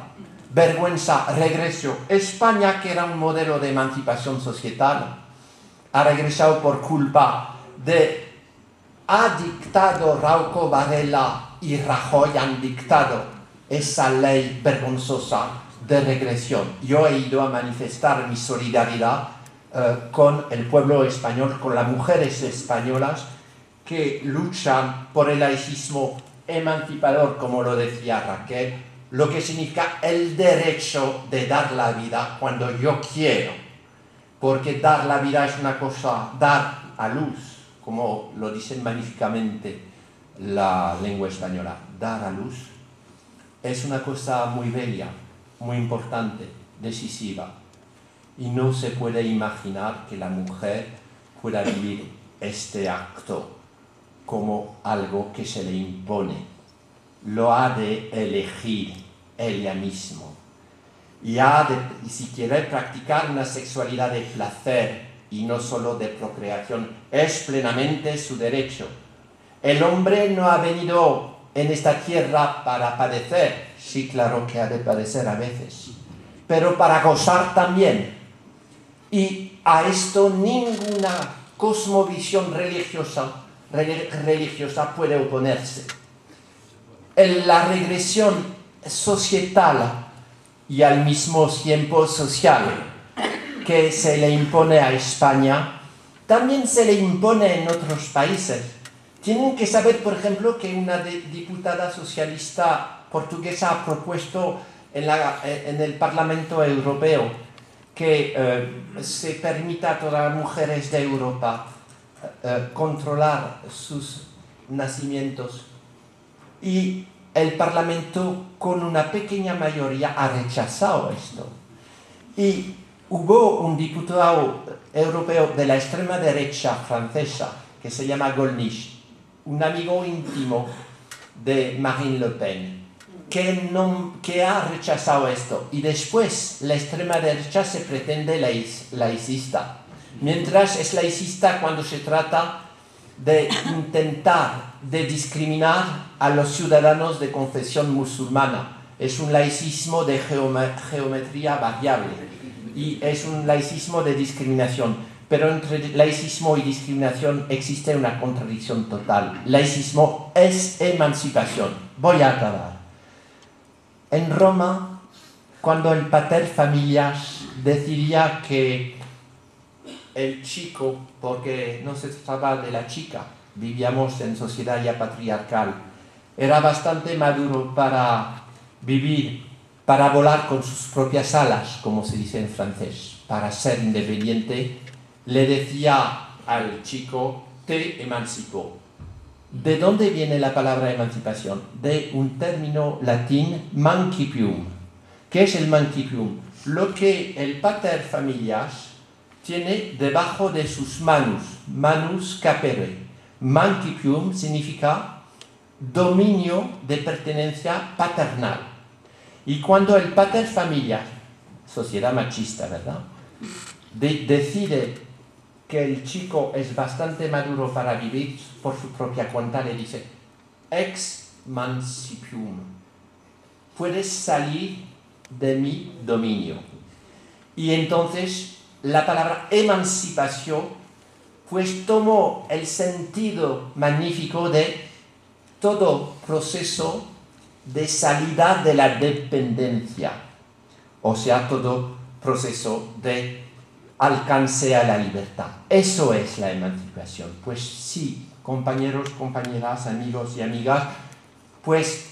regreso. España, que era un modelo de emancipación societal, ha regresado por culpa ha dictado Rauco Varela y Rajoy han dictado esa ley vergonzosa de regresión. Yo he ido a manifestar mi solidaridad con el pueblo español, con las mujeres españolas que luchan por el laicismo emancipador, como lo decía Raquel, lo que significa el derecho de dar la vida cuando yo quiero, porque dar la vida es una cosa, dar a luz, como lo dice magníficamente la lengua española, dar a luz, es una cosa muy bella, muy importante, decisiva. Y no se puede imaginar que la mujer pueda vivir este acto como algo que se le impone. Lo ha de elegir ella misma. Y si quiere practicar una sexualidad de placer y no solo de procreación, es plenamente su derecho. El hombre no ha venido en esta tierra para padecer, sí, claro que ha de padecer a veces, pero para gozar también. Y a esto ninguna cosmovisión religiosa puede oponerse. La regresión societal y al mismo tiempo social que se le impone a España, también se le impone en otros países. Tienen que saber, por ejemplo, que una diputada socialista portuguesa ha propuesto en el Parlamento Europeo que se permita a todas las mujeres de Europa controlar sus nacimientos. Y el Parlamento, con una pequeña mayoría, ha rechazado esto. Y hubo un diputado europeo de la extrema derecha francesa que se llama Gollnisch, un amigo íntimo de Marine Le Pen, que ha rechazado esto. Y después la extrema derecha se pretende laicista, mientras es laicista cuando se trata de intentar de discriminar a los ciudadanos de confesión musulmana. Es un laicismo de geometría variable y es un laicismo de discriminación. Pero entre laicismo y discriminación existe una contradicción total. Laicismo es emancipación. Voy a acabar. En Roma, cuando el pater familias decidía que el chico, porque no se trataba de la chica, vivíamos en sociedad ya patriarcal, era bastante maduro para vivir, para volar con sus propias alas, como se dice en francés, para ser independiente, le decía al chico, te emancipó. ¿De dónde viene la palabra emancipación? De un término latín, mancipium. ¿Qué es el mancipium? Lo que el pater familias tiene debajo de sus manus capere. Mancipium significa dominio de pertenencia paternal. Y cuando el pater familias, sociedad machista, ¿verdad?, decide que el chico es bastante maduro para vivir por su propia cuenta, le dice, ex mancipium, puedes salir de mi dominio. Y entonces la palabra emancipación pues tomó el sentido magnífico de todo proceso de salida de la dependencia, o sea, todo proceso de alcance a la libertad. Eso es la emancipación. Pues sí, compañeros, compañeras, amigos y amigas, pues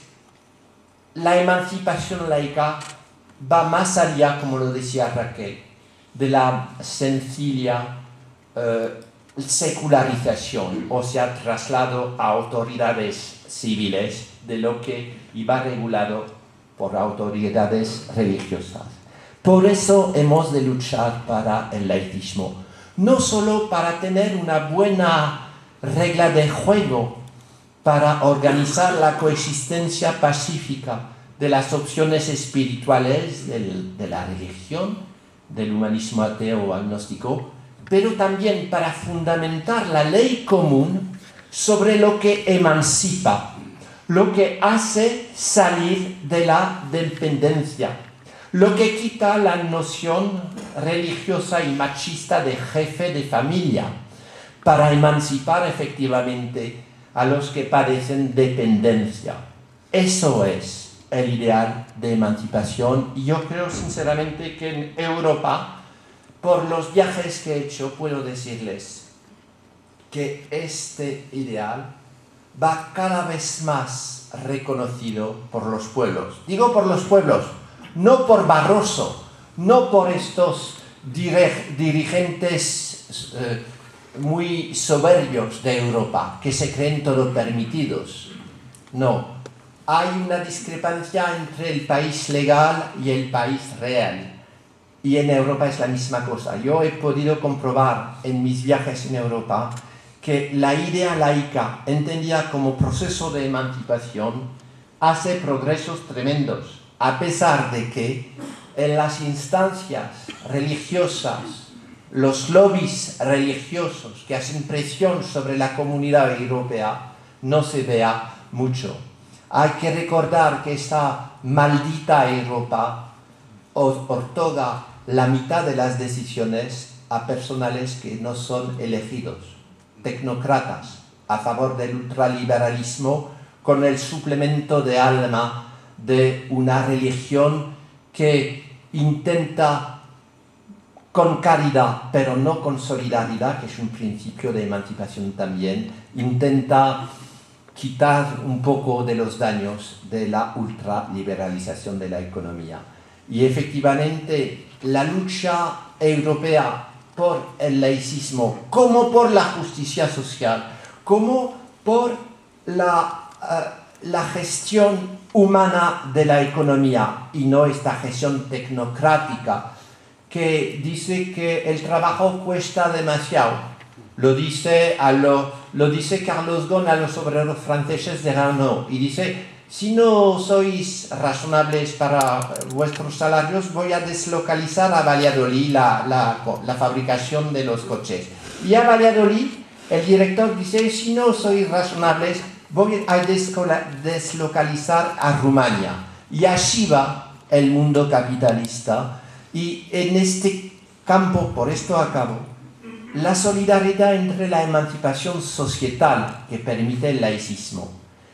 la emancipación laica va más allá, como lo decía Raquel, de la sencilla secularización, o sea, traslado a autoridades civiles de lo que iba regulado por autoridades religiosas. Por eso hemos de luchar para el laicismo, no solo para tener una buena regla de juego, para organizar la coexistencia pacífica de las opciones espirituales de la religión, del humanismo ateo o agnóstico, pero también para fundamentar la ley común sobre lo que emancipa, lo que hace salir de la dependencia, lo que quita la noción religiosa y machista de jefe de familia, para emancipar efectivamente a los que padecen dependencia. Eso es el ideal de emancipación, y yo creo sinceramente que en Europa, por los viajes que he hecho, puedo decirles que este ideal va cada vez más reconocido por los pueblos. Digo por los pueblos, no por Barroso, no por estos dirigentes muy soberbios de Europa, que se creen todo permitidos. No, hay una discrepancia entre el país legal y el país real. Y en Europa es la misma cosa. Yo he podido comprobar en mis viajes en Europa que la idea laica, entendida como proceso de emancipación, hace progresos tremendos, a pesar de que en las instancias religiosas, los lobbies religiosos que hacen presión sobre la comunidad europea, no se vea mucho. Hay que recordar que esta maldita Europa otorga la mitad de las decisiones a personales que no son elegidos, tecnócratas, a favor del ultraliberalismo, con el suplemento de alma de una religión que intenta, con caridad, pero no con solidaridad, que es un principio de emancipación también, intenta quitar un poco de los daños de la ultraliberalización de la economía. Y efectivamente, la lucha europea por el laicismo, como por la justicia social, como por la gestión humana de la economía, y no esta gestión tecnocrática que dice que el trabajo cuesta demasiado. Lo dice Carlos Ghosn a los obreros franceses de Renault, y dice: si no sois razonables para vuestros salarios, voy a deslocalizar a Valladolid la fabricación de los coches. Y a Valladolid, el director dice: si no sois razonables, voy a deslocalizar a Rumania. Y así va el mundo capitalista. Y en este campo, por esto acabo, la solidaridad entre la emancipación societal que permite el laicismo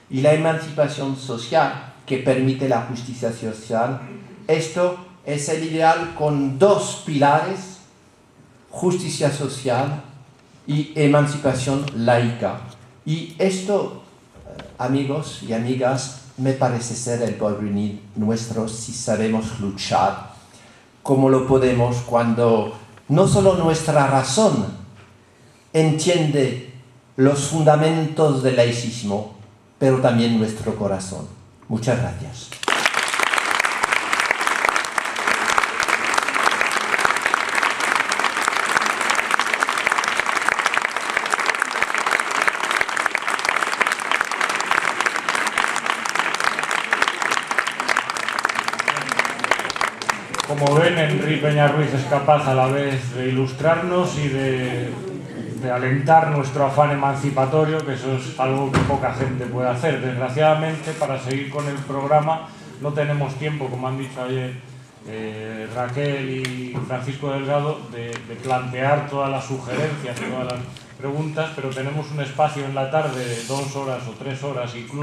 y la emancipación social que permite la justicia social, esto es el ideal con dos pilares: justicia social y emancipación laica. Y esto, amigos y amigas, me parece ser el porvenir nuestro si sabemos luchar, como lo podemos cuando no solo nuestra razón entiende los fundamentos del laicismo, pero también nuestro corazón. Muchas gracias. Como ven, Henry Peña Ruiz es capaz a la vez de ilustrarnos y de de alentar nuestro afán emancipatorio, que eso es algo que poca gente puede hacer. Desgraciadamente, para seguir con el programa, no tenemos tiempo, como han dicho ayer Raquel y Francisco Delgado, de plantear todas las sugerencias, todas las preguntas, pero tenemos un espacio en la tarde de 2 horas o 3 horas incluso